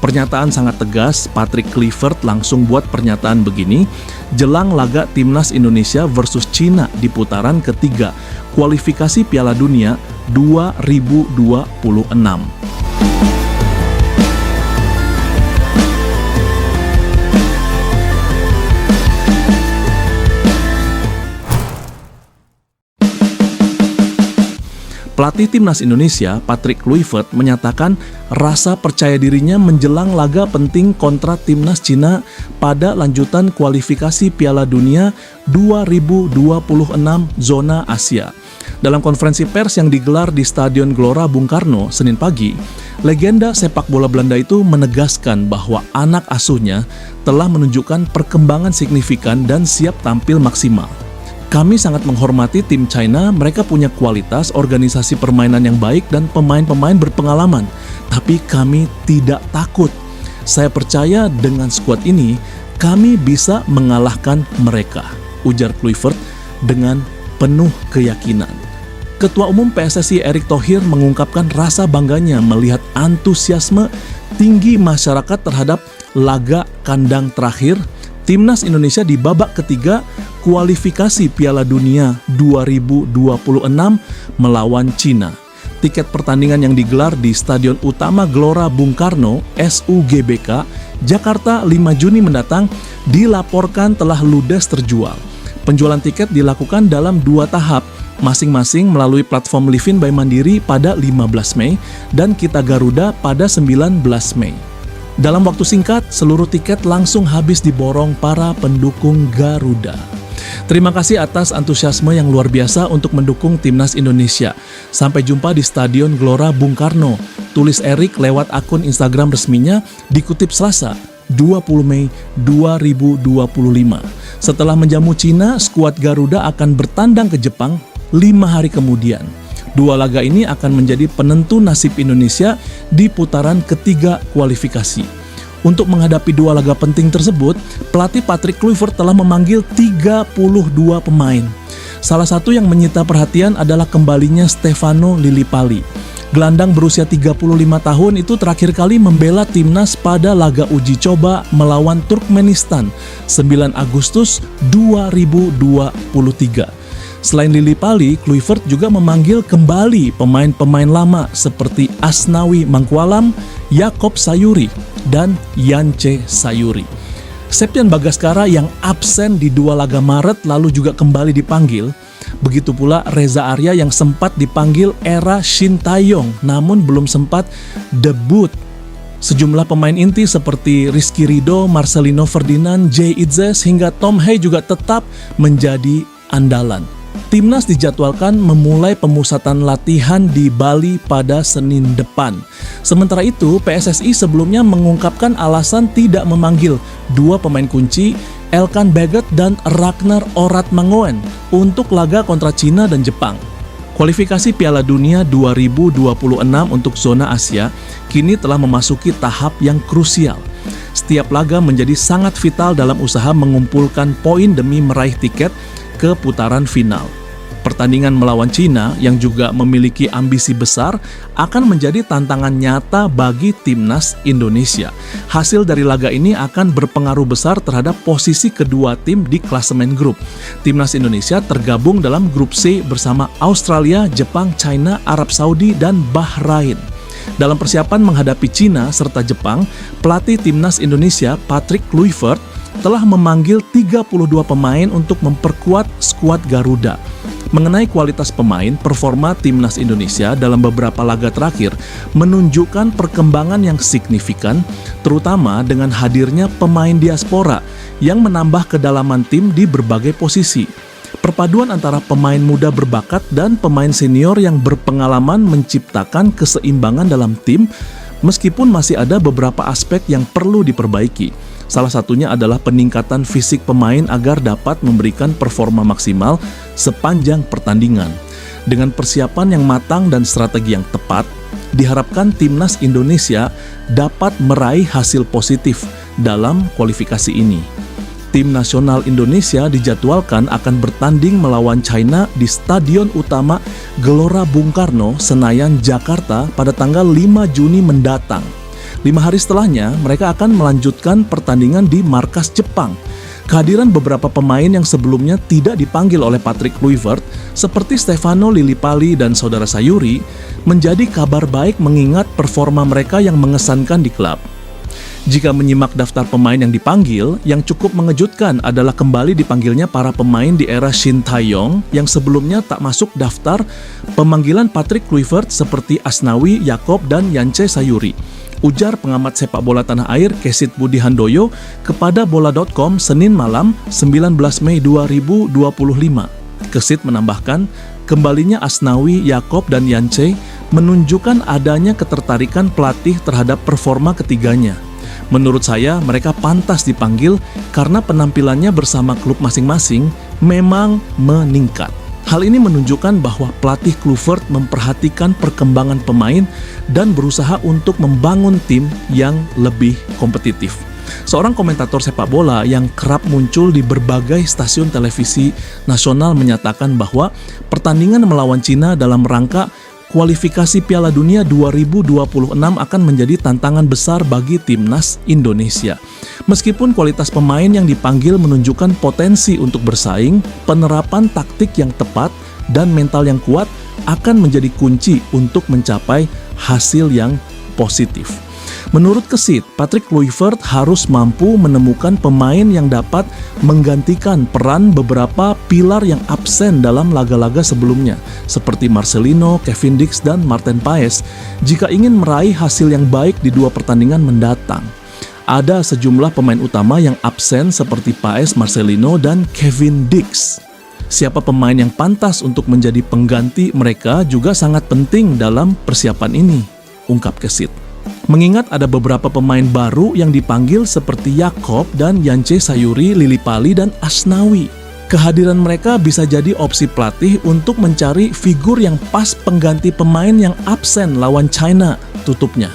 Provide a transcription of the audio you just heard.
Pernyataan sangat tegas, Patrick Kluivert langsung buat pernyataan begini, jelang laga Timnas Indonesia versus Cina di putaran ketiga, kualifikasi Piala Dunia 2026. Pelatih Timnas Indonesia, Patrick Kluivert, menyatakan rasa percaya dirinya menjelang laga penting kontra Timnas Cina pada lanjutan kualifikasi Piala Dunia 2026 zona Asia. Dalam konferensi pers yang digelar di Stadion Gelora Bung Karno, Senin pagi, legenda sepak bola Belanda itu menegaskan bahwa anak asuhnya telah menunjukkan perkembangan signifikan dan siap tampil maksimal. Kami sangat menghormati tim China, mereka punya kualitas, organisasi permainan yang baik, dan pemain-pemain berpengalaman. Tapi kami tidak takut. Saya percaya dengan skuad ini, kami bisa mengalahkan mereka, ujar Kluivert dengan penuh keyakinan. Ketua Umum PSSI Erick Thohir mengungkapkan rasa bangganya melihat antusiasme tinggi masyarakat terhadap laga kandang terakhir Timnas Indonesia di babak ketiga kualifikasi Piala Dunia 2026 melawan Cina. Tiket pertandingan yang digelar di Stadion Utama Gelora Bung Karno, SUGBK, Jakarta 5 Juni mendatang dilaporkan telah ludes terjual. Penjualan tiket dilakukan dalam 2 tahap, masing-masing melalui platform Livin by Mandiri pada 15 Mei dan Kita Garuda pada 19 Mei. Dalam waktu singkat, seluruh tiket langsung habis diborong para pendukung Garuda. Terima kasih atas antusiasme yang luar biasa untuk mendukung Timnas Indonesia. Sampai jumpa di Stadion Gelora Bung Karno, tulis Erick lewat akun Instagram resminya dikutip Selasa, 20 Mei 2025. Setelah menjamu Cina, skuad Garuda akan bertandang ke Jepang 5 hari kemudian. 2 laga ini akan menjadi penentu nasib Indonesia di putaran ketiga kualifikasi. Untuk menghadapi 2 laga penting tersebut, pelatih Patrick Kluivert telah memanggil 32 pemain. Salah satu yang menyita perhatian adalah kembalinya Stefano Lillipali. Gelandang berusia 35 tahun itu terakhir kali membela timnas pada laga uji coba melawan Turkmenistan 9 Agustus 2023. Selain Lillipali, Kluivert juga memanggil kembali pemain-pemain lama seperti Asnawi Mangkualam, Yakob Sayuri, dan Yance Sayuri. Septian Bagaskara yang absen di 2 laga Maret lalu juga kembali dipanggil. Begitu pula Reza Arya yang sempat dipanggil era Shin Tae-yong namun belum sempat debut. Sejumlah pemain inti seperti Rizky Ridho, Marcelino Ferdinand, Jay Itzes, hingga Tom Hei juga tetap menjadi andalan. Timnas dijadwalkan memulai pemusatan latihan di Bali pada Senin depan. Sementara itu, PSSI sebelumnya mengungkapkan alasan tidak memanggil 2 pemain kunci, Elkan Baggett dan Ragnar Oratmangoen, untuk laga kontra Cina dan Jepang. Kualifikasi Piala Dunia 2026 untuk zona Asia kini telah memasuki tahap yang krusial. Setiap laga menjadi sangat vital dalam usaha mengumpulkan poin demi meraih tiket ke putaran final. Pertandingan melawan Cina yang juga memiliki ambisi besar akan menjadi tantangan nyata bagi Timnas Indonesia. Hasil dari laga ini akan berpengaruh besar terhadap posisi kedua tim di klasemen grup. Timnas Indonesia tergabung dalam grup C bersama Australia, Jepang, China, Arab Saudi, dan Bahrain. Dalam persiapan menghadapi Cina serta Jepang, pelatih Timnas Indonesia Patrick Kluivert telah memanggil 32 pemain untuk memperkuat skuad Garuda. Mengenai kualitas pemain, performa Timnas Indonesia dalam beberapa laga terakhir menunjukkan perkembangan yang signifikan, terutama dengan hadirnya pemain diaspora yang menambah kedalaman tim di berbagai posisi. Perpaduan antara pemain muda berbakat dan pemain senior yang berpengalaman menciptakan keseimbangan dalam tim, meskipun masih ada beberapa aspek yang perlu diperbaiki. Salah satunya adalah peningkatan fisik pemain agar dapat memberikan performa maksimal sepanjang pertandingan. Dengan persiapan yang matang dan strategi yang tepat, diharapkan Timnas Indonesia dapat meraih hasil positif dalam kualifikasi ini. Tim nasional Indonesia dijadwalkan akan bertanding melawan China di Stadion Utama Gelora Bung Karno, Senayan, Jakarta pada tanggal 5 Juni mendatang. 5 hari setelahnya, mereka akan melanjutkan pertandingan di markas Jepang. Kehadiran beberapa pemain yang sebelumnya tidak dipanggil oleh Patrick Kluivert, seperti Stefano Lillipali dan saudara Sayuri, menjadi kabar baik mengingat performa mereka yang mengesankan di klub. Jika menyimak daftar pemain yang dipanggil, yang cukup mengejutkan adalah kembali dipanggilnya para pemain di era Shin Tae-yong yang sebelumnya tak masuk daftar pemanggilan Patrick Kluivert seperti Asnawi, Yacob, dan Yance Sayuri. Ujar pengamat sepak bola tanah air Kesit Budi Handoyo kepada bola.com Senin malam 19 Mei 2025. Kesit menambahkan, kembalinya Asnawi, Yacob, dan Yance menunjukkan adanya ketertarikan pelatih terhadap performa ketiganya. Menurut saya, mereka pantas dipanggil karena penampilannya bersama klub masing-masing memang meningkat. Hal ini menunjukkan bahwa pelatih Kluivert memperhatikan perkembangan pemain dan berusaha untuk membangun tim yang lebih kompetitif. Seorang komentator sepak bola yang kerap muncul di berbagai stasiun televisi nasional menyatakan bahwa pertandingan melawan Cina dalam rangka kualifikasi Piala Dunia 2026 akan menjadi tantangan besar bagi timnas Indonesia. Meskipun kualitas pemain yang dipanggil menunjukkan potensi untuk bersaing, penerapan taktik yang tepat dan mental yang kuat akan menjadi kunci untuk mencapai hasil yang positif. Menurut Kesit, Patrick Kluivert harus mampu menemukan pemain yang dapat menggantikan peran beberapa pilar yang absen dalam laga-laga sebelumnya, seperti Marcelino, Kevin Dix, dan Martin Paes, jika ingin meraih hasil yang baik di 2 pertandingan mendatang. Ada sejumlah pemain utama yang absen seperti Paes, Marcelino, dan Kevin Dix. Siapa pemain yang pantas untuk menjadi pengganti mereka juga sangat penting dalam persiapan ini, ungkap Kesit. Mengingat ada beberapa pemain baru yang dipanggil seperti Yacob dan Yance Sayuri, Lillipali, dan Asnawi. Kehadiran mereka bisa jadi opsi pelatih untuk mencari figur yang pas pengganti pemain yang absen lawan China, tutupnya.